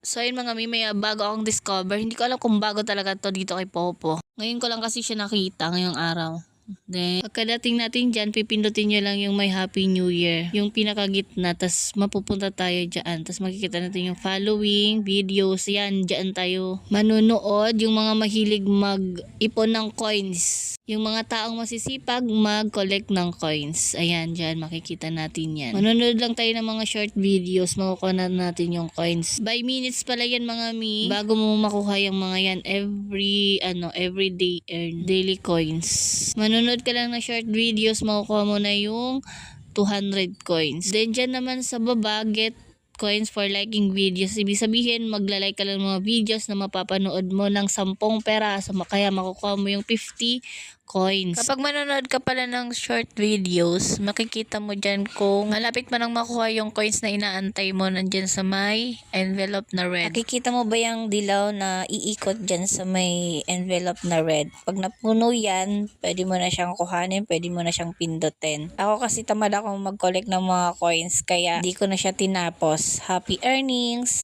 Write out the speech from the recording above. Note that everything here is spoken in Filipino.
So ayun mga mi, may bago akong discover. Hindi ko alam kung bago talaga to dito kay Popo. Ngayon ko lang kasi siya nakita ngayong araw. Then, pagkadating natin dyan, pipindutin nyo lang yung may Happy New Year. Yung pinakagitna, tas mapupunta tayo dyan. Tas makikita natin yung following, videos, yan, dyan tayo manunood. Yung mga mahilig mag-ipon ng coins. Yung mga taong masisipag mag-collect ng coins. Ayan, dyan, makikita natin yan. Manonood lang tayo ng mga short videos, makukuha na natin yung coins. By minutes pala yan mga mi. Bago mo makuha yung mga yan, every day earn daily coins. Manonood ka lang ng short videos, makukuha mo na yung 200 coins. Then dyan naman sa baba, get coins for liking videos. Ibig sabihin, maglalike ka lang ng mga videos na mapapanood mo ng 10 peraso, kaya makukuha mo yung 50 coins. Kapag manonood ka pala ng short videos, makikita mo dyan kung malapit mo nang makuha yung coins na inaantay mo nandyan sa may envelope na red. Nakikita mo ba yung dilaw na iikot dyan sa may envelope na red? Pag napuno yan, pwede mo na siyang kuhanin, pwede mo na siyang pindutin. Ako kasi tamad akong mag-collect ng mga coins, kaya hindi ko na siya tinapos. Happy earnings!